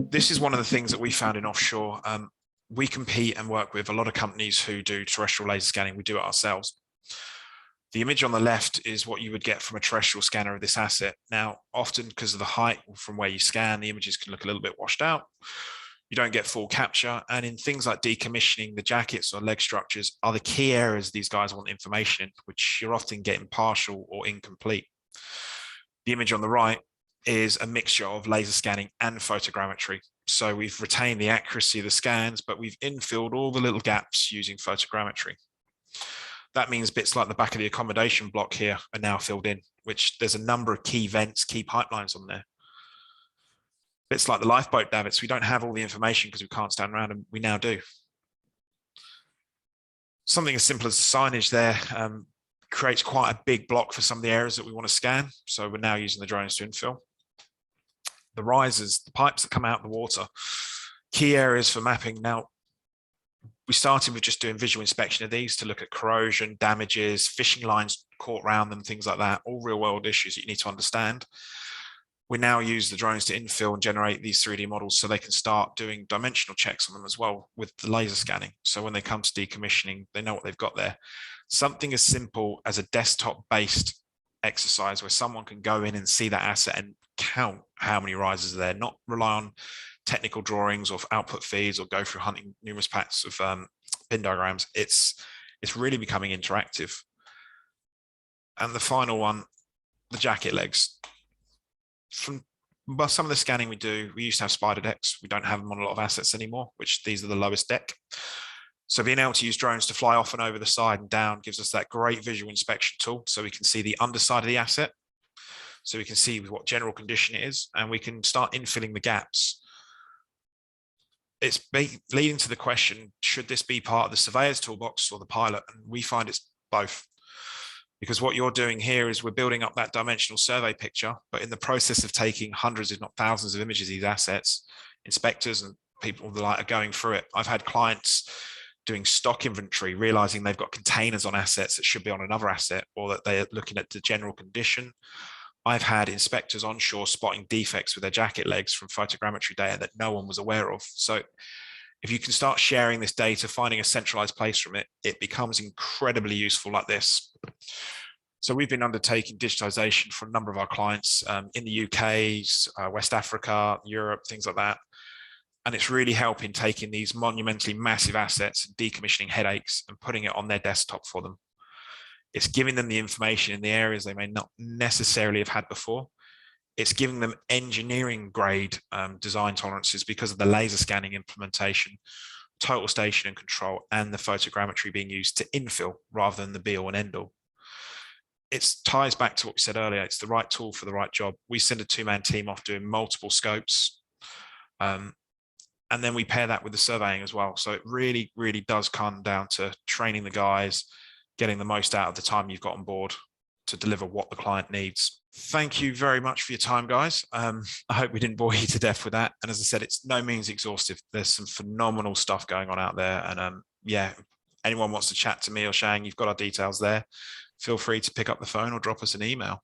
This is one of the things that we found in offshore. We compete and work with a lot of companies who do terrestrial laser scanning. We do it ourselves. The image on the left is what you would get from a terrestrial scanner of this asset. Now, often because of the height from where you scan, the images can look a little bit washed out. You don't get full capture. And in things like decommissioning, the jackets or leg structures are the key areas these guys want information in, which you're often getting partial or incomplete. The image on the right is a mixture of laser scanning and photogrammetry. So we've retained the accuracy of the scans, but we've infilled all the little gaps using photogrammetry. That means bits like the back of the accommodation block here are now filled in, which there's a number of key vents, key pipelines on there. Bits like the lifeboat davits, we don't have all the information because we can't stand around, and we now do. Something as simple as the signage there creates quite a big block for some of the areas that we want to scan. So we're now using the drones to infill. The risers, the pipes that come out of the water, key areas for mapping. Now, we started with just doing visual inspection of these to look at corrosion, damages, fishing lines caught around them, things like that, all real world issues that you need to understand. We now use the drones to infill and generate these 3D models so they can start doing dimensional checks on them as well with the laser scanning. So when they come to decommissioning, they know what they've got there. Something as simple as a desktop-based exercise where someone can go in and see that asset and count how many risers are there, not rely on technical drawings or output feeds or go through hunting numerous packs of pin diagrams. It's really becoming interactive. And the final one, the jacket legs. From some of the scanning we do, we used to have spider decks. We don't have them on a lot of assets anymore, which these are the lowest deck. So being able to use drones to fly off and over the side and down gives us that great visual inspection tool. So we can see the underside of the asset. So we can see what general condition it is, and we can start infilling the gaps. It's leading to the question, should this be part of the surveyor's toolbox or the pilot? And we find it's both. Because what you're doing here is we're building up that dimensional survey picture, but in the process of taking hundreds, if not thousands of images of these assets, inspectors and people the like are going through it. I've had clients doing stock inventory, realizing they've got containers on assets that should be on another asset, or that they're looking at the general condition. I've had inspectors onshore spotting defects with their jacket legs from photogrammetry data that no one was aware of. So if you can start sharing this data, finding a centralized place from it, it becomes incredibly useful like this. So we've been undertaking digitization for a number of our clients in the UK, West Africa, Europe, things like that. And it's really helping taking these monumentally massive assets, decommissioning headaches and putting it on their desktop for them. It's giving them the information in the areas they may not necessarily have had before. It's giving them engineering grade design tolerances because of the laser scanning implementation, total station and control, and the photogrammetry being used to infill rather than the be all and end all. It ties back to what we said earlier. It's the right tool for the right job. We send a two-man team off doing multiple scopes. And then we pair that with the surveying as well. So it really, really does come down to training the guys, getting the most out of the time you've got on board to deliver what the client needs. Thank you very much for your time, guys. I hope we didn't bore you to death with that. And as I said, it's no means exhaustive. There's some phenomenal stuff going on out there. And yeah, anyone wants to chat to me or Xiang, you've got our details there. Feel free to pick up the phone or drop us an email.